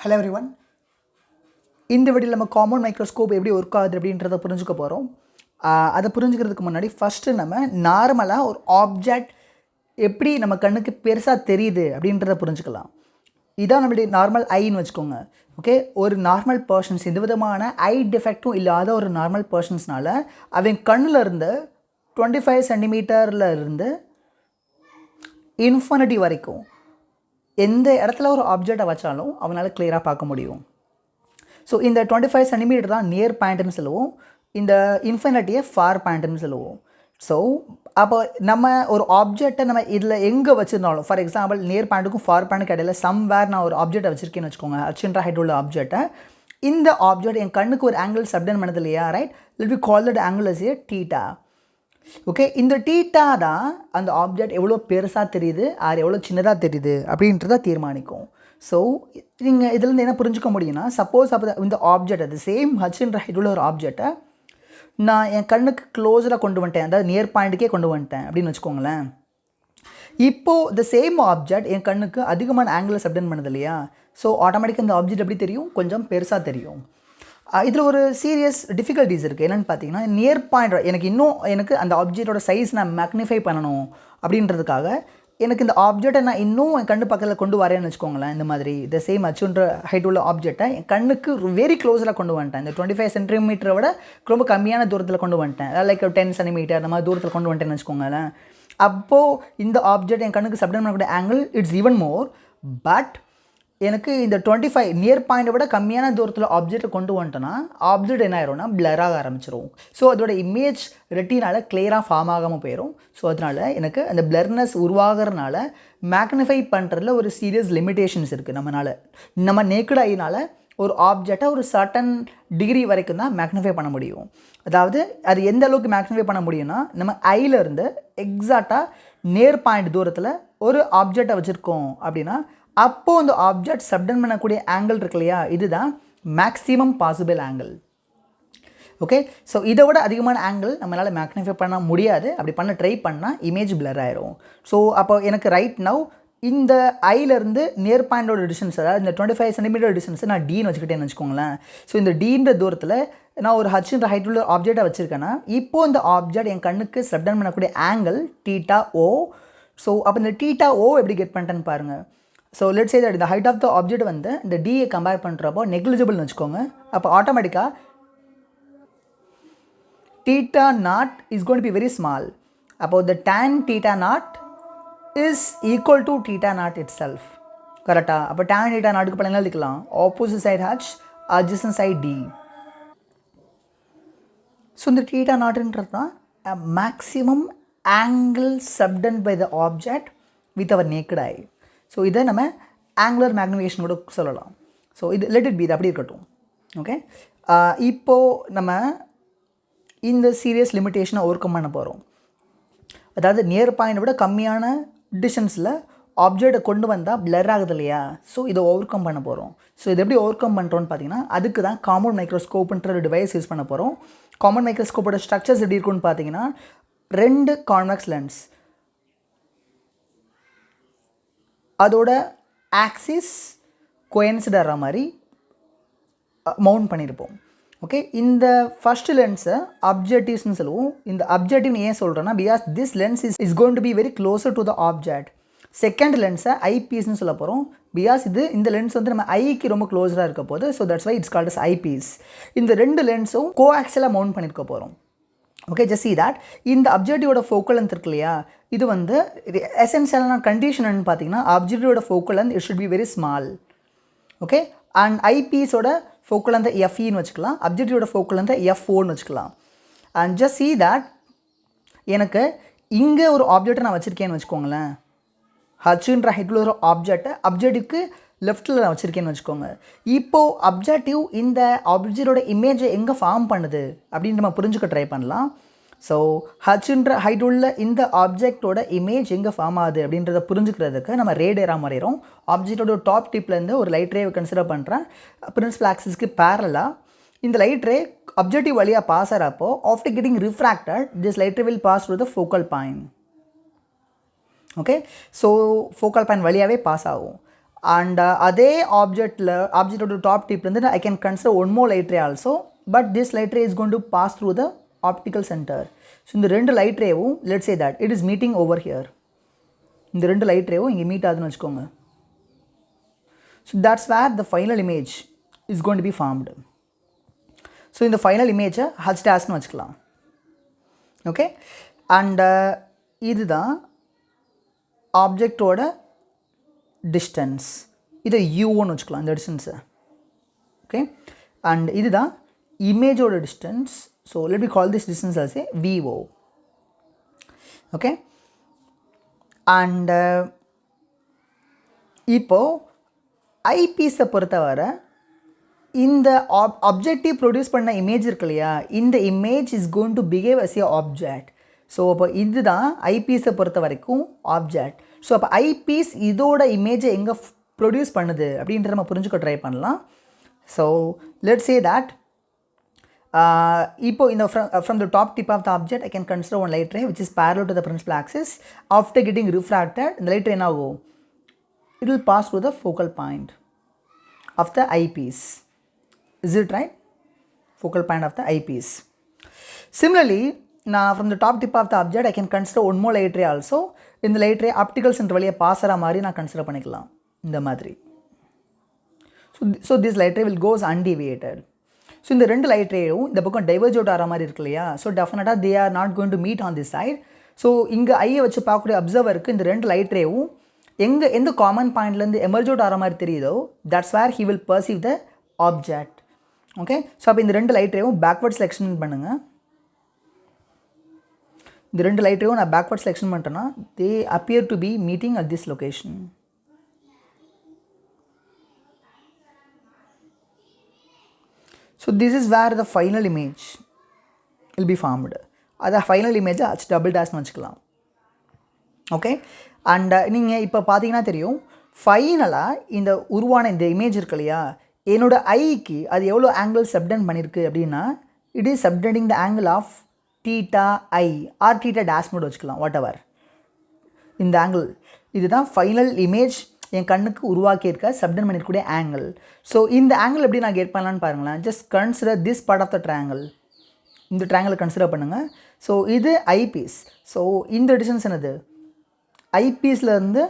Hello everyone. இந்த வீடியோவில் நம்ம காமன் மைக்ரோஸ்கோப் எப்படி ஒர்க் ஆகுது அப்படின்றத புரிஞ்சுக்க போகிறோம். அதை புரிஞ்சுக்கிறதுக்கு முன்னாடி ஃபஸ்ட்டு நம்ம நார்மலாக ஒரு ஆப்ஜெக்ட் எப்படி நம்ம கண்ணுக்கு பெருசாக தெரியுது அப்படின்றத புரிஞ்சுக்கலாம். இதான் நம்மளுடைய நார்மல் ஐன்னு வச்சுக்கோங்க. ஓகே, ஒரு நார்மல் பர்சன்ஸ் எந்த விதமான ஐ டிஃபெக்டும் இல்லாத ஒரு நார்மல் பர்சன்ஸ்னால அவன் கண்ணில் இருந்து 25 சென்டிமீட்டரில் இருந்து இன்ஃபினிட்டி வரைக்கும் எந்த இடத்துல ஒரு ஆப்ஜெக்டை வச்சாலும் அவனால் கிளியராக பார்க்க முடியும். ஸோ இந்த 25 சென்டிமீட்டர் தான் நியர் பாயிண்ட்னு சொல்லுவோம், இந்த இன்ஃபினிட்டியை ஃபார் பாயிண்ட்னு சொல்லுவோம். ஸோ அப்போ நம்ம ஒரு ஆப்ஜெக்டை நம்ம இதில் எங்கே வச்சுருந்தாலும், ஃபார் எக்ஸாம்பிள் நியர் பாயிண்ட்டுக்கும் ஃபார் பாயிண்ட்டுக்கு இடையில சம்வேர் நான் ஒரு ஆப்ஜெக்டை வச்சுருக்கேன்னு வச்சுக்கோங்க, அச்சின்ற ஹைட் உள்ள ஆப்ஜெக்டை. இந்த ஆப்ஜெக்ட் என் கண்ணுக்கு ஒரு ஆங்கிள் சப்டன் பண்ணது இல்லையா, right? Let we call that angle is a theta. Okay, இந்த டீட்டா தான் அந்த ஆப்ஜெக்ட் எவ்வளோ பெருசாக தெரியுது ஆர் எவ்வளோ சின்னதாக தெரியுது அப்படின்றத தீர்மானிக்கும். ஸோ நீங்கள் இதுலேருந்து என்ன புரிஞ்சுக்க முடியும்னா, சப்போஸ் அப்போ இந்த ஆப்ஜெக்ட் அது சேம் ஹச்ன்ற ஹைட் உள்ள ஒரு ஆப்ஜெக்டை நான் என் கண்ணுக்கு க்ளோஸராக கொண்டு வந்துட்டேன், அதாவது நியர் பாயிண்ட்டுக்கே கொண்டு வந்துட்டேன் அப்படின்னு வச்சுக்கோங்களேன். இப்போது இந்த சேம் ஆப்ஜெக்ட் என் கண்ணுக்கு அதிகமான ஆங்கிளில் சப்டன் பண்ணுது இல்லையா, ஸோ ஆட்டோமேட்டிக்காக இந்த ஆப்ஜெக்ட் எப்படி தெரியும், கொஞ்சம் பெருசாக தெரியும். இதில் ஒரு சீரியஸ் டிஃபிகல்ட்டிஸ் இருக்குது. என்னென்னு பார்த்தீங்கன்னா, நியர் பாயிண்ட் எனக்கு அந்த ஆப்ஜெக்டோட சைஸ் நான் மேக்னிஃபை பண்ணணும் அப்படின்றதுக்காக எனக்கு இந்த ஆப்ஜெக்டை நான் இன்னும் என் கண்ணு பக்கத்தில் கொண்டு வரேன்னு வச்சுக்கோங்களேன். இந்த மாதிரி இந்த சேம் அச்சுன்ற ஹைட் உள்ள ஆப்ஜெக்டை என் கண்ணுக்கு வெரி க்ளோஸில் கொண்டு வந்துட்டேன். இந்த 25 சென்டிமீட்டரை விட ரொம்ப கம்மியான தூரத்தில் கொண்டு வந்துட்டேன், லைக் 10 சென்டிமீட்டர் அந்த மாதிரி தூரத்தில் கொண்டு வந்துட்டேன்னு வச்சுக்கோங்களேன். அப்போது இந்த ஆப்ஜெக்ட் என் கண்ணுக்கு சப்டன் பண்ணக்கூடிய angle it's even more. But எனக்கு இந்த 25 நியர் பாயிண்ட்டை விட கம்மியான தூரத்தில் ஆப்ஜெக்டை கொண்டு வந்துட்டோன்னா ஆப்ஜெக்ட் என்ன ஆயிரும்னா பிளராக ஆரம்பிச்சிடும். ஸோ அதோட இமேஜ் ரெட்டினால் கிளியராக ஃபார்ம் ஆகாமல் போயிடும். ஸோ அதனால் எனக்கு அந்த பிளர்னஸ் உருவாகிறதுனால மேக்னிஃபை பண்ணுறதுல ஒரு சீரியஸ் லிமிட்டேஷன்ஸ் இருக்குது. நம்ம நேக்கட் ஐனால் ஒரு ஆப்ஜெக்டை ஒரு சர்டன் டிகிரி வரைக்கும் தான் மேக்னிஃபை பண்ண முடியும். அதாவது அது எந்த அளவுக்கு மேக்னிஃபை பண்ண முடியும்னா, நம்ம ஐலேருந்து எக்ஸாக்டாக நியர் பாயிண்ட் தூரத்தில் ஒரு ஆப்ஜெக்டை வச்சுருக்கோம் அப்படின்னா அப்போது அந்த ஆப்ஜெக்ட் சப்டன் பண்ணக்கூடிய ஆங்கிள் இருக்கு இல்லையா, இதுதான் maximum possible angle. Okay, so இதை விட அதிகமான ஆங்கிள் நம்மளால் மேக்னிஃபை பண்ண முடியாது. அப்படி பண்ண ட்ரை பண்ணால் இமேஜ் பிளர் ஆயிரும். ஸோ அப்போ எனக்கு ரைட் நவ் இந்த ஐலேருந்து நியர் பாயிண்டோட டிஸ்டன்ஸ், அதாவது இந்த 25 சென்டிமீட்டர் டிஸ்டன்ஸை நான் டீன்னு வச்சுக்கிட்டேன்னு வச்சுக்கோங்களேன். ஸோ இந்த டீன்ற தூரத்தில் நான் ஒரு ஹச்ன்ற ஹைட் உள்ள ஆப்ஜெக்டை வச்சுருக்கேன்னா இப்போது இந்த ஆப்ஜெக்ட் என் கண்ணுக்கு சப்டன் பண்ணக்கூடிய ஆங்கிள் டீட்டா ஓ. ஸோ அப்போ இந்த டீட்டா ஓ எப்படி கெட் பண்ணிட்டேன்னு பாருங்கள். ஸோ லெட்ஸ் சே தட் இந்த ஹைட் ஆஃப் த ஆப்ஜெக்ட் வந்து இந்த டியை கம்பேர் பண்ணுறப்போ நெக்லிஜிபிள்னு வச்சுக்கோங்க. அப்போ ஆட்டோமேட்டிக்காக theta naught is going to be very small. அப்போது the tan theta naught is equal to theta naught itself. கரெக்டாக? அப்போ tan theta நாட்டுக்கு பல என்ன எழுதிக்கலாம், opposite side H adjacent side D. So இந்த டீட்டா நாட்டுன்றது தான் maximum angle subtended by the object with our naked I. So இதை நம்ம ஆங்குலர் மேக்னிஃபிகேஷன் கூட சொல்லலாம். ஸோ இது லெட் இட் பி, இது அப்படி இருக்கட்டும். ஓகே, இப்போது நம்ம இந்த சீரியஸ் லிமிட்டேஷனை ஓவர் கம் பண்ண போகிறோம். அதாவது நியர் பாயிண்டை விட கம்மியான டிஸ்டன்ஸில் ஆப்ஜெக்டை கொண்டு வந்தால் பிளர் ஆகுது இல்லையா, ஸோ இதை ஓவர் கம் பண்ண போகிறோம். ஸோ இதை எப்படி ஓவர் கம் பண்ணுறோன்னு பார்த்தீங்கன்னா, அதுக்கு தான் காமன் மைக்ரோஸ்கோப்புன்ற ஒரு டிவைஸ் யூஸ் பண்ண போகிறோம். காமன் மைக்ரோஸ்கோப்போட ஸ்ட்ரக்சர்ஸ் எப்படி இருக்குன்னு பார்த்தீங்கன்னா, 2 கான்வெக்ஸ் லென்ஸ், அதோட ஆக்சிஸ் கோயின்சிட் ஆகிற மாதிரி மவுண்ட் பண்ணியிருப்போம். ஓகே, இந்த ஃபஸ்ட்டு லென்ஸை அப்ஜெக்டிவ்ஸ்னு சொல்லுவோம். இந்த அப்ஜெக்டிவ் ஏன் சொல்கிறேன்னா, because this lens is going to be very closer to the object. Second லென்ஸை ஐபீஸ்னு சொல்ல போகிறோம், பிகாஸ் இந்த லென்ஸ் வந்து நம்ம ஐக்கு ரொம்ப க்ளோஸராக இருக்க போது. So that's why it's called as eyepiece. இந்த 2 லென்ஸும் கோஆக்சியலாக மவுண்ட் பண்ணியிருக்க போகிறோம். ஓகே, ஜஸ்ட் see that இந்த அப்ஜெக்டிவோட ஃபோக்கல் லென்த் இருக்கு இல்லையா, இது வந்து எசென்ஷியலான கண்டிஷன் பார்த்தீங்கன்னா, அப்ஜெக்டிவோட focal length it should be very small. Okay, and ஐபீஸோட ஃபோக்கல் லென்த் எஃப்இன்னு வச்சுக்கலாம், அப்ஜெக்டிவோட ஃபோக்கல் லென்த் எஃப்ஓன்னு வச்சுக்கலாம். அண்ட் ஜஸ்ட் see that எனக்கு இங்கே ஒரு ஆப்ஜெக்டை நான் வச்சுருக்கேன்னு வச்சுக்கோங்களேன், ஹச்ன்ற ஹைட்டில் ஒரு அப்ஜெக்டிவ்க்கு லெஃப்ட்டில் நான் வச்சுருக்கேன்னு வச்சுக்கோங்க. இப்போது அப்ஜெக்டிவ் இந்த ஆப்ஜெக்டோட இமேஜை எங்கே ஃபார்ம் பண்ணுது அப்படின்னு நம்ம புரிஞ்சுக்க ட்ரை பண்ணலாம். ஸோ ஹச்ன்ற ஹைட் உள்ள இந்த ஆப்ஜெக்டோட இமேஜ் எங்கே ஃபார்ம் ஆகுது அப்படின்றத புரிஞ்சுக்கிறதுக்கு நம்ம ரேடேராக மாறிடும். ஆப்ஜெக்டோட டாப் டிப்லேருந்து ஒரு லைட் ரேவை கன்சிடர் பண்ணுறேன், பிரின்சிபல் ஆக்சிஸ்க்கு பேரலாக. இந்த லைட் ரே அப்ஜெக்டிவ் வழியாக பாஸ் ஆகிறப்போ after getting refracted this light ray will pass through the focal point. Okay, so focal point வழியாகவே பாஸ் ஆகும். and அதே ஆப்ஜெக்டோட டாப் டிப்லேருந்து I can consider one more light ray also, but this light ray is going to pass through the optical center. So இந்த ரெண்டு light rayவும் let's say that it is meeting over here. இந்த ரெண்டு light rayவும் இங்கே meet ஆகுதுன்னு வச்சுக்கோங்க. So that's where the final image is going to be formed. So இந்த final image H dash னு வச்சுக்கலாம். Okay, and இதுதான் ஆப்ஜெக்டோட distance. இது u1 வச்சுக்கலாம் இந்த distance. Okay, and இதுதான் இமேஜோட distance. So let me call this distance as a VO. Okay, and இப்போ ஐபீஸை பொறுத்தவரை இந்த ஆப்ஜெக்டிவ் ப்ரொடியூஸ் பண்ண இமேஜ் இருக்கு இல்லையா, இந்த image is going to behave as a object. So அப்போ இதுதான் ஐபீஸை பொறுத்த வரைக்கும் ஆப்ஜெக்ட். ஸோ அப்போ ஐபீஸ் இதோட இமேஜை எங்கே ப்ரொடியூஸ் பண்ணுது அப்படின்றத நம்ம புரிஞ்சுக்க ட்ரை பண்ணலாம். ஸோ லெட்ஸ் சே தட் இப்போ இந்த from the top tip of the object I can consider one light ray which is parallel to the principal axis. After getting refracted, இந்த light ray என்ன ஆகும்? It will pass through the focal point of the eyepiece. Is it right? Focal point of the eyepiece. Similarly, now from the top tip of the object I can consider one more light ray also. இந்த light ray optical center வழியா pass ஆகிற மாதிரி நான் consider பண்ணிக்கலாம் இந்த மாதிரி. So this light ray will goes undeviated. So இந்த ரெண்டு லைட் ரேயும் இந்த பக்கம் டைவர்ஜ் அவுட் ஆகிற மாதிரி இருக்கு இல்லையா, ஸோ டெஃபினட்டாக they are not going to meet on this side. So இங்கே ஐயை வச்சு பார்க்கக்கூடிய அப்சர்வருக்கு இந்த ரெண்டு லைட் ரேவும் எந்த காமன் பாயிண்ட்லேருந்து எமர்ஜ் அவுட் ஆகிற மாதிரி தெரியுதோ that's where he will perceive the object. Okay, so அப்போ இந்த ரெண்டு லைட் ரேவும் பேக்வர்ட் செலெக்ஷன் பண்ணுங்கள். இந்த ரெண்டு லைட் ரேவும் நான் பேக்வர்ட் செலெக்ஷன் பண்ணிட்டேன்னா தே appear to be meeting at this location. So this is where the final image will be formed. அது final இமேஜை H டபுள் டேஷ்னு வச்சுக்கலாம். ஓகே, அண்ட் நீங்கள் இப்போ பார்த்தீங்கன்னா தெரியும் ஃபைனலாக இந்த உருவான இந்த இமேஜ் இருக்கு இல்லையா, என்னோட ஐக்கு அது எவ்வளோ ஆங்கிள் சப்டெண்ட் பண்ணியிருக்கு அப்படின்னா it is subtending the angle of theta I or theta dash மோட் வச்சுக்கலாம், வாட் எவர். இந்த ஆங்கிள் இதுதான் ஃபைனல் இமேஜ் என் கண்ணுக்கு உருவாக்கியிருக்க சப்டன் பண்ணியிருக்கக்கூடிய ஆங்கிள். ஸோ இந்த ஆங்கிள் எப்படி நான் கெட் பண்ணலான்னு பாருங்களேன். Just consider this part of the triangle. இந்த ட்ரையாங்கிளை கன்சிடர் பண்ணுங்கள். ஸோ இது ஐபீஸ். ஸோ இந்த டிஸ்டன்ஸ் என்னது, ஐபீஸ்லேருந்து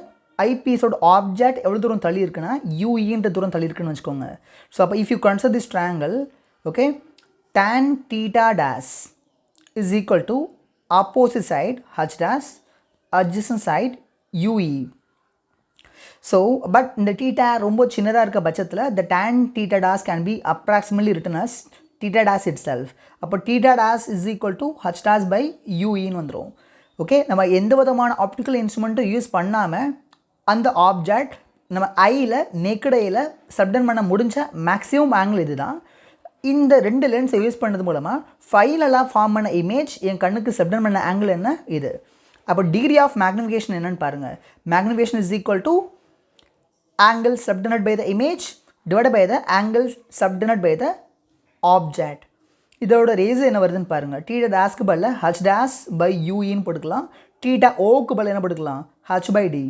ஐபீஸோட ஆப்ஜெக்ட் எவ்வளோ தூரம் தள்ளி இருக்குன்னா யூஇன்ற தூரம் தள்ளி இருக்குன்னு வச்சுக்கோங்க. ஸோ அப்போ if you consider this triangle, okay, tan theta dash is equal to opposite side H dash, adjacent side UE. So but இந்த தீட்டா ரொம்ப சின்னதாக இருக்க பட்சத்தில் the tan theta dash can be approximately written as theta dash itself. அப்போ theta dash is equal to H dash by UEன்னு வந்துடும். Okay, நம்ம எந்த விதமான ஆப்டிக்கல் இன்ஸ்ட்ருமெண்ட்டும் யூஸ் பண்ணாமல் அந்த ஆப்ஜெக்ட் நம்ம ஐயில் நெக்கட் ஐயில் சப்டன் பண்ண முடிஞ்ச மேக்ஸிமம் ஆங்கிள் இது தான். இந்த ரெண்டு லென்ஸை யூஸ் பண்ணது மூலமாக ஃபைனலாக ஃபார்ம் பண்ண இமேஜ் என் கண்ணுக்கு சப்டன் பண்ண ஆங்கிள் என்ன இது. அப்போ டிகிரி ஆஃப் மேக்னிஃபிகேஷன் என்னன்னு பாருங்கள். Magnification is equal to angle subtended by the image divided by the angle subtended by the object. இதோட ரேஸ் என்ன வருதுன்னு பாருங்கள். தீட்டா டேஷ்க்கு பதில் H dash by UEன்னு போட்டுக்கலாம். தீட்டா ஓக்கு பதில் என்ன போட்டுக்கலாம், H by D.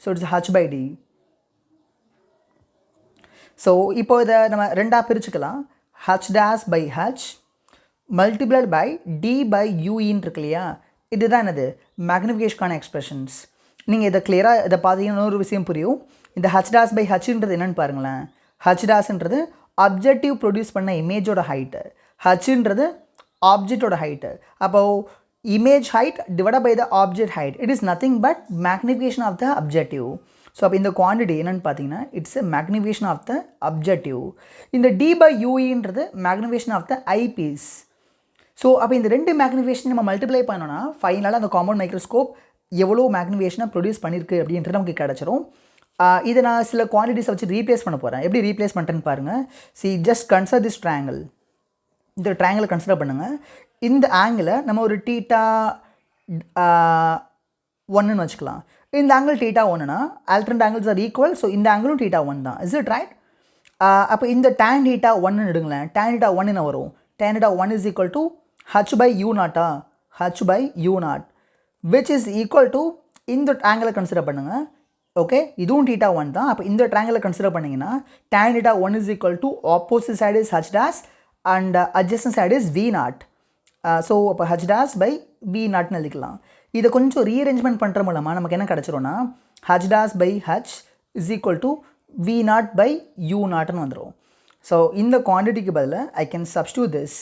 So it's H by D. So இப்போ இதை நம்ம ரெண்டாக பிரிச்சுக்கலாம். H dash by H multiplied by D by UEன்னு இருக்கு இல்லையா, இதுதான் என்னது மேக்னிஃபிகேஷனுக்கான எக்ஸ்பிரஷன்ஸ். நீங்கள் இதை கிளியராக இதை பார்த்தீங்கன்னா ஒரு விஷயம் புரியும். இந்த H dash by Hன்றது என்னென்னு பாருங்களேன். H dashன்றது அப்ஜெக்டிவ் ப்ரொடியூஸ் பண்ண இமேஜோட ஹைட்டு, Hன்றது ஆப்ஜெக்டோட ஹைட்டு. அப்போது image height divide by the object height, it is nothing but magnification of the objective. So அப்போ இந்த குவான்டிட்டி என்னென்னு பார்த்தீங்கன்னா it's a magnification of the objective. இந்த D by UEன்றது magnification of the eyepiece. So அப்போ இந்த ரெண்டு மேக்னிஃபிகேஷன் நம்ம மல்டிப்ளை பண்ணோன்னா ஃபைனலாக அந்த காம்பவுண்ட் மைக்ரோஸ்கோப் எவ்வளோ மேக்னிஃபிகேஷனை ப்ரொடியூஸ் பண்ணியிருக்கு அப்படின்றது நமக்கு கிடச்சிரும். இதை நான் சில குவான்டிட்டிஸை வச்சு ரீப்ளேஸ் பண்ண போகிறேன். எப்படி ரீப்ளேஸ் பண்ணுறேன்னு பாருங்கள். Just consider this triangle. இந்த ட்ரையாங்கிளை கன்சிடர் பண்ணுங்கள். இந்த ஆங்கிளை நம்ம ஒரு தீட்டா 1ன்னு வச்சுக்கலாம். இந்த ஆங்கிள் தீட்டா 1னா alternate angles are equal. So இந்த ஆங்கிளும் தீட்டா 1 தான். Is it right? அப்போ இந்த tan theta 1ன்னு எடுங்களேன். tan theta 1 என்ன வரும்? tan theta 1 is equal to H by U0, H by U0, which is equal to இந்த ஆங்கிளை கன்சிடர் பண்ணுங்கள். ஓகே, இதுவும் theta 1 தான். அப்போ இந்த ட்ரையாங்கிளை கன்சிடர் பண்ணிங்கன்னா tan theta 1 is equal to opposite side is h dash and adjacent side is v naught. So அப்போ h dash by v நாட்னு எழுதிக்கலாம். இதை கொஞ்சம் ரீஅரேஞ்ச்மெண்ட் பண்ணுற மூலமாக நமக்கு என்ன கிடச்சிரும்னா h dash by h is equal to v naught by u நாட்னு வந்துடும். So இந்த குவான்டிட்டிக்கு பதில் I can substitute this.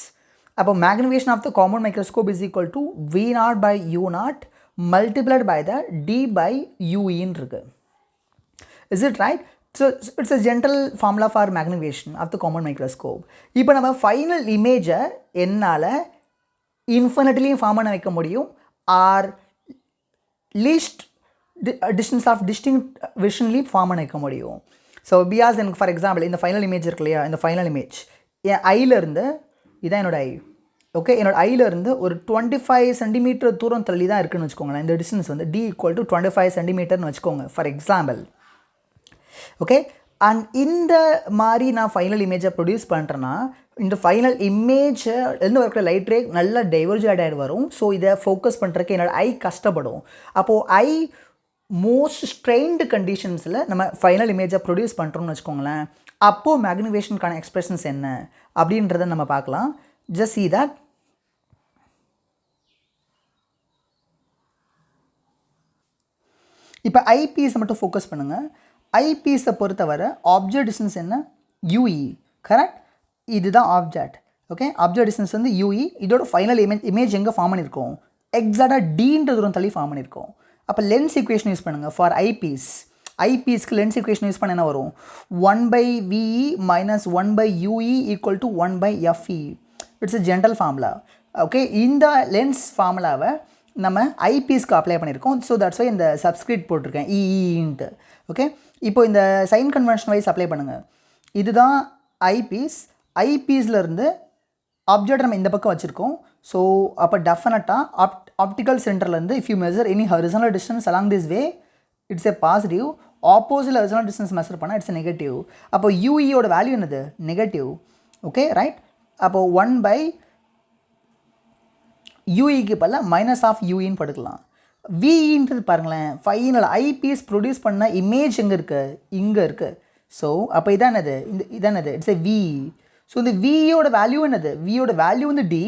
அப்போ magnification of the common microscope is equal to v naught by u naught multiplied by the d by ue ன்னு இருக்குது. Is it right? So it's a general formula for magnification of the common microscope. இப்போ நம்ம final இமேஜை என்னால் இன்ஃபினிட்லியும் form பண்ண வைக்க முடியும் or least distance of distinct விஷன்லேயும் ஃபார்ம் பண்ண வைக்க முடியும். ஸோ பியாஸ் எனக்கு ஃபார் எக்ஸாம்பிள் இந்த ஃபைனல் இமேஜ் இருக்கு இல்லையா, இந்த ஃபைனல் இமேஜ் என் ஐயிலேருந்து, இதான் என்னோட ஐ, ஓகே, என்னோட ஐயிலேருந்து ஒரு 25 சென்டிமீட்டர் தூரம் தள்ளி தான் இருக்குதுன்னு வச்சுக்கோங்களேன். இந்த டிஸ்டன்ஸ் வந்து d = 25 சென்டிமீட்டர்னு வச்சுக்கோங்க ஃபார் எக்ஸாம்பிள். ஓகே, அண்ட் இந்த மாதிரி நான் ஃபைனல் இமேஜை ப்ரொடியூஸ் பண்ணுறேன்னா இந்த ஃபைனல் இமேஜை இருந்து வரக்கூடிய லைட் ரே நல்லா டைவர்ஜ் வரும். ஸோ இதை ஃபோக்கஸ் பண்ணுறதுக்கு என்னோடய ஐ கஷ்டப்படும். அப்போது ஐ மோஸ்ட் ஸ்ட்ரெயின்டு கண்டிஷன்ஸில் நம்ம ஃபைனல் இமேஜை ப்ரொடியூஸ் பண்ணுறோம்னு வச்சுக்கோங்களேன். அப்போது மேக்னிஃபிகேஷனுக்கான எக்ஸ்பிரஷன்ஸ் என்ன அப்படின்றத நம்ம பார்க்கலாம். Just see that. இப்போ ஐபீஸை மட்டும் ஃபோக்கஸ் பண்ணுங்கள். ஐபீஸை பொறுத்தவரை ஆப்ஜெக்ட் டிஸ்டன்ஸ் என்ன, யூஇ, கரெக்ட்? இதுதான் ஆப்ஜெக்ட். ஓகே, ஆப்ஜெக்ட் டிஸ்டன்ஸ் வந்து யூஇ. இதோட ஃபைனல் இமேஜ் எங்கே ஃபார்ம் பண்ணியிருக்கோம், எக்ஸாக்டாக டீன்ற தூரம் தள்ளி ஃபார்ம் பண்ணியிருக்கோம். அப்போ லென்ஸ் ஈக்குவேஷன் யூஸ் பண்ணுங்கள் ஃபார் ஐபீஸ். ஐபீஸ்க்கு லென்ஸ் ஈக்குவேஷன் யூஸ் பண்ண என்ன வரும், 1/VE minus 1/UE equal to 1/FE. It's a general formula. Okay, இந்த லென்ஸ் ஃபார்முலாவை நம்ம ஐபீஸ்க்கு அப்ளை பண்ணியிருக்கோம். ஸோ தட்ஸ் வை இந்த சப்ஸ்கிரிப்ட் போட்டிருக்கேன் இஇன்ட்டு. ஓகே, இப்போ இந்த சைன் கன்வென்ஷன் வைஸ் அப்ளை பண்ணுங்கள். இதுதான் ஐபீஸ். ஐபீஸ்லேருந்து ஆப்ஜெக்ட் நம்ம இந்த பக்கம் வச்சுருக்கோம். ஸோ அப்போ டெஃபினட்டாக ஆப்டிக்கல் சென்டர்லேருந்து if you measure any horizontal distance along this way it's a positive. Opposite horizontal distance measure பண்ணால் இட்ஸ் எ நெகட்டிவ். அப்போ யூஇயோட வேல்யூ என்னது, நெகட்டிவ். Okay, right. அப்போது 1/UEக்கு பதில் -(UE) படுக்கலாம். விஇன்றது பாருங்களேன், ஃபைனல் ஐபீஸ் ப்ரொடியூஸ் பண்ண இமேஜ் எங்கே இருக்குது, இங்கே இருக்குது. ஸோ அப்போ இதான் என்னது, இதானது, இட்ஸ் எ வி. ஸோ இந்த வியோட வேல்யூ என்னது, வியோட வேல்யூ வந்து டி.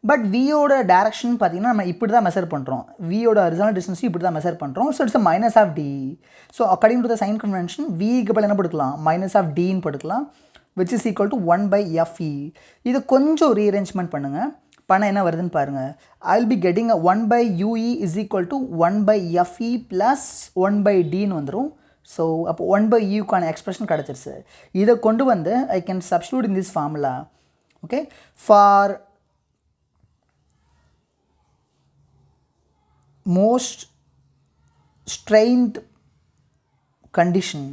பட் வியோட டேரக்ஷன் பார்த்தீங்கன்னா நம்ம இப்படி தான் மெஷர் பண்ணுறோம். வியோட ஹரிசானல் டிஸ்டன்ஸ் இப்படி தான் மெஷர் பண்ணுறோம். So it's -(D). So according to the sign convention விக்கு பதில் என்ன படுக்கலாம், -(D)ன்னு படுக்கலாம், which is equal to 1/FE. இது கொஞ்சம் ரீஅரேஞ்ச்மெண்ட் பண்ணுங்கள், பண்ண என்ன வருதுன்னு பாருங்கள். I will be getting 1/UE is equal to 1/FE plus 1/Dன்னு வந்துடும். ஸோ அப்போ 1/Uக்கான எக்ஸ்பிரஷன் கிடச்சிருச்சு. இதை கொண்டு வந்து I can substitute in this formula. Okay, for most stringent condition,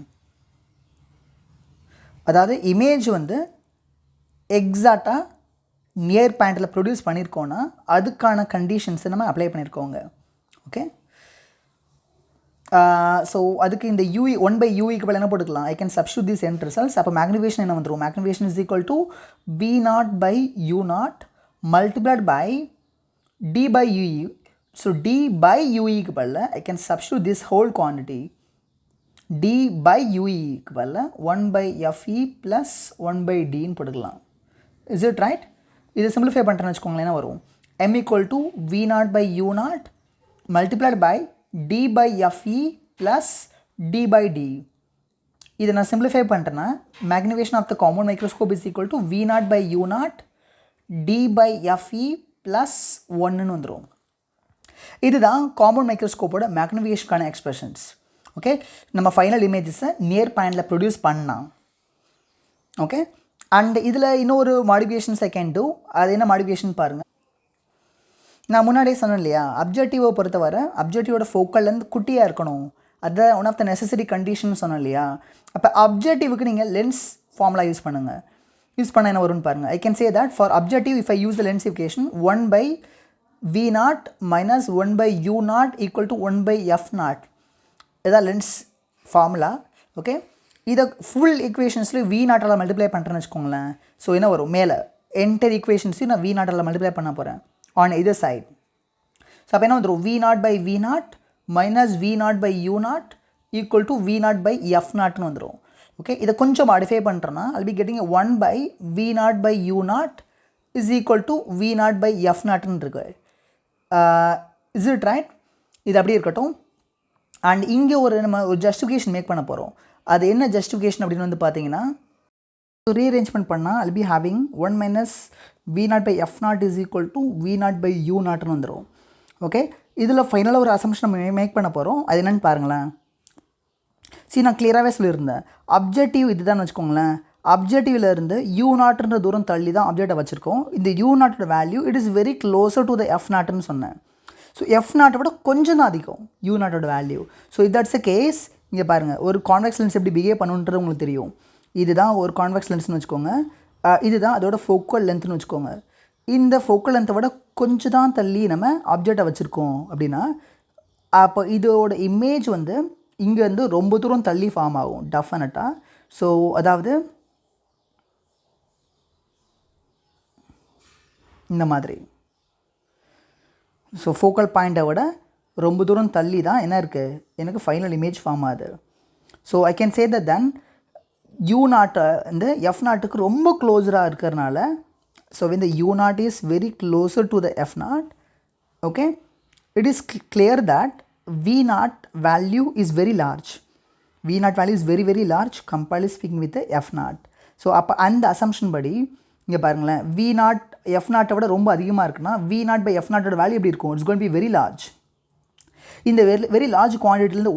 அதாவது இமேஜ் வந்து எக்ஸாக்டாக நியர் பாயிண்டில் ப்ரொடியூஸ் பண்ணியிருக்கோன்னா அதுக்கான கண்டிஷன்ஸை நம்ம அப்ளை பண்ணியிருக்கோங்க. ஓகே, ஸோ அதுக்கு இந்த யூஇ 1/UEக்கு பதில் என்ன போட்டுக்கலாம், I can substitute this end results. அப்போ மேக்னிஃபிகேஷன் என்ன வந்துடும், magnification is equal to V0/U0 multiplied by D/UE. So D/UEக்கு பதில் I can substitute this whole quantity D/UEக்கு பதில் 1/FE plus 1/Dன்னு போட்டுக்கலாம். Is it right? இதை சிம்பிளிஃபை பண்ணுறேன்னு வச்சுக்கோங்களேன், என்ன வரும், M = V0/U0 multiplied by D/FE plus D/D. இதை நான் சிம்பிளிஃபை பண்ணுறேன்னா magnification of the common microscope is equal to V0/U0 D/FE plus 1ன்னு வந்துடும். இதுதான் காமன் மைக்ரோஸ்கோப்போட மேக்னிஃபிகேஷனுக்கான எக்ஸ்பிரஷன்ஸ். ஓகே, நம்ம ஃபைனல் இமேஜஸை நியர் பாயிண்டில் ப்ரொடியூஸ் பண்ணலாம். ஓகே, அண்ட் இதில் இன்னொரு மாடிஃபிகேஷன்ஸ் ஐ கேன் டூ. அது என்ன மாடிஃபிகேஷன் பாருங்கள். நான் முன்னாடியே சொன்னேன் இல்லையா, அப்ஜெக்டிவை பொறுத்தவரை அப்ஜெக்டிவோட ஃபோக்கல்லேருந்து குட்டியாக இருக்கணும், அதுதான் one of the necessary condition சொன்னேன் இல்லையா. அப்போ அப்ஜெக்டிவுக்கு நீங்கள் லென்ஸ் ஃபார்முலா யூஸ் பண்ணுங்கள். யூஸ் பண்ண என்ன வரும்னு பாருங்கள். I can say that for objective if I use the lens equation 1/V0 minus 1/U0 equal to 1/F0. இதான் லென்ஸ் ஃபார்முலா. ஓகே, இதை ஃபுல் ஈக்குவேஷன்ஸில் V0 மல்டிப்ளை பண்ணுறேன்னு வச்சுக்கோங்களேன். ஸோ என்ன வரும், மேலே என்டர் ஈக்குவேஷன்ஸையும் நான் V0 மல்டிப்ளை பண்ண போகிறேன் ஆன் இதர் சைட். ஸோ அப்போ என்ன வந்துடும், V0/V0 minus V0/U0 equal to V naught by F naught னு வந்துரும். ஓகே, இதை கொஞ்சம் மாடிஃபை பண்ணுறேன்னா I'll be getting a 1 by V naught by U naught is equal to V naught by F naught னு இருக்கு. Is it right? இது அப்படியே இருக்கட்டும். அண்ட் இங்கே நம்ம ஒரு ஜஸ்டிஃபிகேஷன் மேக் பண்ண போகிறோம். அது என்ன ஜஸ்டிஃபிகேஷன் அப்படின்னு வந்து பார்த்தீங்கன்னா, ரீஅரேஞ்ச்மெண்ட் பண்ணால் I'll be having 1 minus V naught by F naught is equal to V naught by U naught னு வந்துடும். ஓகே, இதில் ஃபைனலாக ஒரு அசம்ஷன் நம்ம மேக் பண்ண போகிறோம். அது என்னென்னு பாருங்களேன். நான் கிளியராகவே சொல்லியிருந்தேன், அப்ஜெக்டிவ் இதுதான் வச்சுக்கோங்களேன். அப்ஜெக்டிவில் இருந்து U நாட்ன்ற தூரம் தள்ளி தான் அப்ஜெக்டை வச்சுருக்கோம். இந்த U நாட்டோட value it is very closer to the F நாட்னு சொன்னேன். ஸோ F நாட்டை விட கொஞ்சம் தான் அதிகம் U நாட்டோட value. So that's a case. இங்கே பாருங்கள், ஒரு கான்வெக்ஸ் லென்ஸ் எப்படி பிஹேவ் பண்ணுன்றது உங்களுக்கு தெரியும். இதுதான் ஒரு கான்வெக்ஸ் லென்ஸ்னு வச்சுக்கோங்க. இதுதான் அதோட ஃபோக்கல் லென்த்னு வச்சுக்கோங்க. இந்த ஃபோக்கல் லென்த்தை விட கொஞ்சம் தான் தள்ளி நம்ம ஆப்ஜெக்டை வச்சுருக்கோம் அப்படின்னா, அப்போ இதோட இமேஜ் வந்து இங்கேருந்து ரொம்ப தூரம் தள்ளி ஃபார்ம் ஆகும் டெஃபினட்டாக. ஸோ அதாவது இந்த மாதிரி. ஸோ ஃபோக்கல் பாயிண்ட்டை விட ரொம்ப தூரம் தள்ளி தான் என்ன இருக்குது, எனக்கு ஃபைனல் இமேஜ் ஃபார்ம் ஆகுது. So I can say that then U நாட்டை இந்த F நாட்டுக்கு ரொம்ப க்ளோஸராக இருக்கிறனால, ஸோ இந்த U naught is very closer to the F naught. Okay, it is clear that V naught value is very large. V naught value is very very large comparatively speaking with the F naught. So அப்போ அந்த assumption படி இங்கே பாருங்களேன், V naught F நாட்டை விட ரொம்ப அதிகமாக இருக்குன்னா V naught by F நாட்டோட வேல்யூ எப்படி இருக்கும், it's going to be very large. இந்த வெரி லார்ஜ் குவான்டிட்டிலேருந்து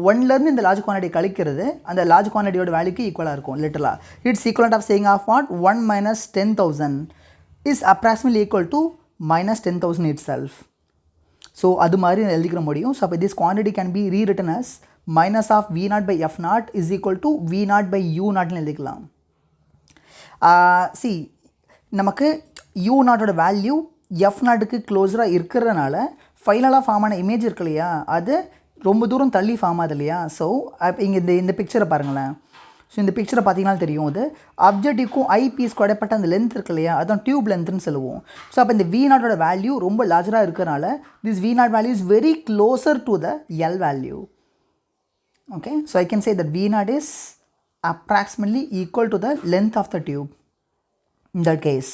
ஒன்லேருந்து இந்த லார்ஜ் குவான்டிட்டி கழிக்கிறது அந்த லார்ஜ் குவான்டிட்டியோட வேல்யூக்கு ஈக்குவலாக இருக்கும். லிட்டரலாக it's equivalent of saying of what 1 minus 10,000 is approximately equal to minus 10,000 itself. So அது மாதிரி எழுதிக்கிற முடியும். ஸோ அப்போ this quantity can be rewritten as minus of V naught by F naught is equal to V naught by U நாட்னு எழுதிக்கலாம். சி நமக்கு U நாட்டோட வேல்யூ F நாட்டுக்கு க்ளோஸராக இருக்கிறதுனால ஃபைனலாக ஃபார்ம் ஆன இமேஜ் இருக்கு இல்லையா, அது ரொம்ப தூரம் தள்ளி ஃபார்ம் ஆகுது இல்லையா. ஸோ இங்கே இந்த பிக்சரை பாருங்களேன். ஸோ இந்த பிக்சரை பார்த்தீங்கன்னா தெரியும், அது அப்ஜெக்டிவ்க்கும் ஐபீஸ் கொடைப்பட்ட அந்த லென்த் இருக்கு இல்லையா, அதுதான் டியூப் லென்த்னு சொல்லுவோம். ஸோ அப்போ இந்த V நாட்டோட வேல்யூ ரொம்ப லார்ஜராக இருக்கிறனால this V naught value is very closer to the L value. Okay, so I can say that V naught இஸ் approximately equal to the length of the tube in that case.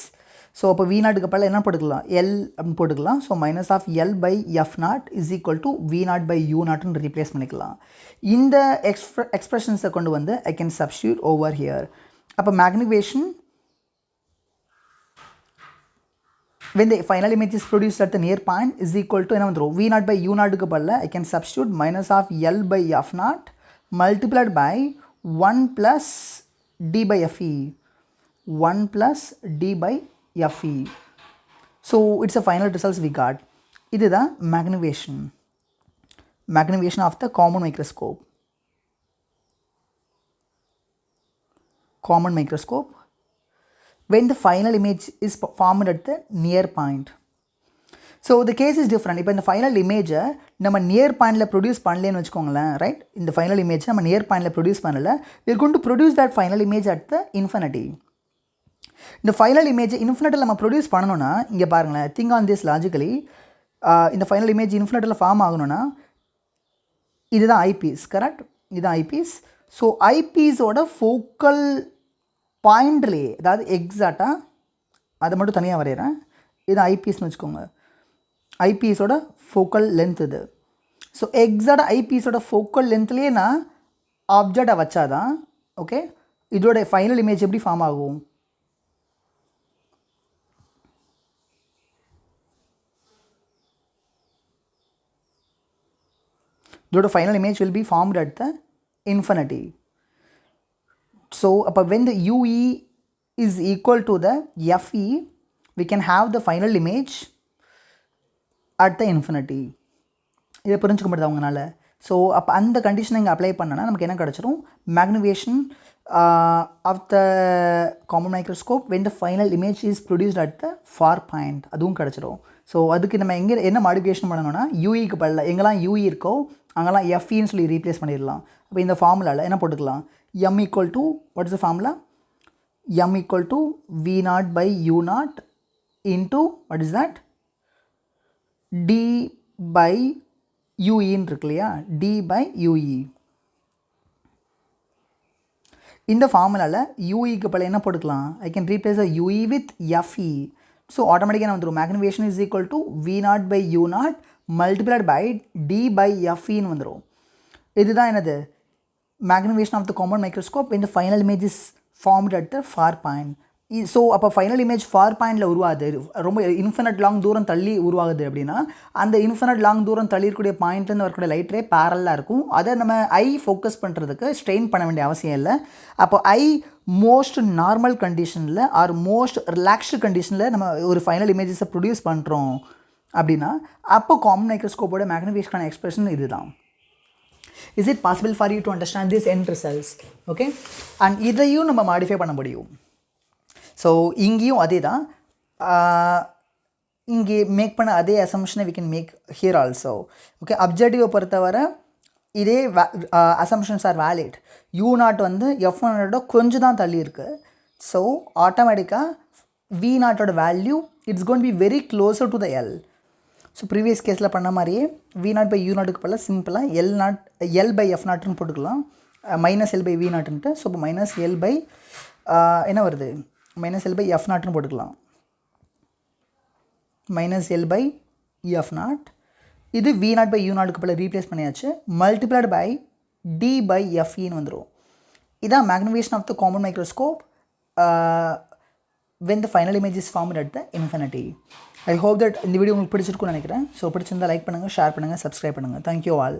So அப்போ V நாட்டுக்கு பல என்ன போட்டுக்கலாம், L அப்படின்னு போட்டுக்கலாம். So minus of L by F naught is equal to V naught by U நாட்னு replace பண்ணிக்கலாம். இந்த எக்ஸ்பிரஷன்ஸை கொண்டு வந்து I can substitute over here. அப்போ magnification when the final image is produced at the near point is equal to என்ன வந்துடும், V naught by U நாட்டுக்கு பல I can substitute minus of L by F naught multiplied by 1 plus D by FE. 1 plus D by FE. So it's a final results we got. இது தான் magnification of the common microscope. When the final image is formed at the near point. So the case is different. இப்போ இந்த final இமேஜை நம்ம near பாயிண்டில் produce பண்ணலன்னு வச்சுக்கோங்களேன், right. இந்த ஃபைனல் இமேஜை நம்ம நியர் பாயிண்டில் ப்ரொடியூஸ் பண்ணல, we are going to produce that final image at the infinity. இந்த ஃபைனல் இமேஜை இன்ஃபினிட்டியில் நம்ம ப்ரொடியூஸ் பண்ணணும்னா இங்கே பாருங்களேன், திங்க் ஆன் திஸ் லாஜிக்கலி. இந்த ஃபைனல் இமேஜ் இன்ஃபினிட்டியில் ஃபார்ம் ஆகணும்னா இதுதான் ஐபீஸ், கரெக்ட். இதுதான் ஐபீஸ். ஸோ ஐபீஸோட ஃபோக்கல் பாயிண்ட்லேயே, அதாவது எக்ஸாக்டாக அதை மட்டும் தனியாக வரைகிறேன். இது ஐபீஸ்னு வச்சுக்கோங்க. ஐபீஸோட ஃபோக்கல் லென்த் இது. ஸோ எக்ஸாக்டாக ஐபீஸோட ஃபோக்கல் லென்த்லேயே நான் ஆப்ஜெக்டை வச்சாதான் ஓகே இதோட ஃபைனல் இமேஜ் எப்படி ஃபார்ம் ஆகும். இதோட final image will be formed at the infinity. So when the UE is equal to the FE, we can have the final image at the infinity. இதை புரிஞ்சுக்க முடியாது அவங்களால. ஸோ அப்போ அந்த கண்டிஷனை இங்கே அப்ளை பண்ணனா நமக்கு என்ன கிடச்சிரும், magnification of the common microscope when the final image is produced at the far point, அதுவும் கிடச்சிரும். ஸோ அதுக்கு நம்ம எங்கே என்ன மாடிஃபிகேஷன் பண்ணணும்னா யூஇக்கு பதில் எங்கெல்லாம் யூஇ இருக்கோ அங்கெல்லாம் எஃப்இன்னு சொல்லி ரீப்ளேஸ் பண்ணிடலாம். அப்போ இந்த ஃபார்முலாவில் என்ன போட்டுக்கலாம், m equal to what is the formula, m equal to V naught by U naught into what is that, D by UE இருக்கு இல்லையா, D by UE. இந்த ஃபார்முலாவில் யூஇக்கு பல என்ன போட்டுக்கலாம், I can replace a UE with FE. So ஆட்டோமேட்டிக்காக என்ன வந்துடும், magnification is equal to V0 by U0 multiplied by D by எஃப்இன்னு வந்துடும். இதுதான் என்னது, magnification of the common microscope when the final image is formed at the far point. So அப்போ final image for பாயிண்டில் உருவாகுது, ரொம்ப இன்ஃபினிட் லாங் தூரம் தள்ளி உருவாகுது அப்படின்னா அந்த இன்ஃபினிட் லாங் தூரம் தள்ளி இருக்கக்கூடிய பாயிண்ட்லேருந்து வரக்கூடிய லைட் ரே பேரலாக இருக்கும். அதை நம்ம ஐ ஃபோக்கஸ் பண்ணுறதுக்கு ஸ்ட்ரெயின் பண்ண வேண்டிய அவசியம் இல்லை. அப்போ ஐ மோஸ்ட் நார்மல் கண்டிஷனில் ஆர் மோஸ்ட் ரிலாக்ஸ்டு கண்டிஷனில் நம்ம ஒரு ஃபைனல் இமேஜஸை ப்ரொடியூஸ் பண்ணுறோம் அப்படின்னா அப்போ காமன் மைக்ரோஸ்கோப்போட மேக்னிஃபிகேஷனான எக்ஸ்பிரஷன் இதுதான். Is it possible for you to understand this end results? Okay, and இதையும் நம்ம மாடிஃபை பண்ண முடியும். ஸோ இங்கேயும் அதே தான், இங்கே மேக் பண்ண அதே அசம்ஷனை we can make here also. Okay, அப்ஜெக்டிவை பொறுத்தவரை இதே அசம்ஷன்ஸ் ஆர் வேலிட். U0 வந்து F1 கொஞ்சம் தான் தள்ளி இருக்குது. ஸோ ஆட்டோமேட்டிக்காக V0 value it's gone be very closer to the L. So previous கேஸில் பண்ண மாதிரியே V0 பை U0க்கு பதிலாக சிம்பிளாக எல் பை F0ன்னு போட்டுக்கலாம், மைனஸ் எல் பை V0ன்ட்டு. ஸோ இப்போ மைனஸ் எல் பை என்ன வருது, மைனஸ் எல் பை F0ன்னு போட்டுக்கலாம், மைனஸ் எல் பை F0. இது V0 பை U0க்கு பதிலாக ரீப்ளேஸ் பண்ணியாச்சு, மல்டிப்ளைட் பை D பை FEன்னு வந்துடும். இதான் magnification of the common microscope when the final image is formed at the infinity. I hope that இந்த video உங்களுக்கு பிடிச்சிருக்கும்னு நினைக்கிறேன். ஸோ பிடிச்சிருந்தால் லைக் பண்ணுங்கள், ஷேர் பண்ணுங்கள், சப்ஸ்கிரைப் பண்ணுங்கள். Thank you all.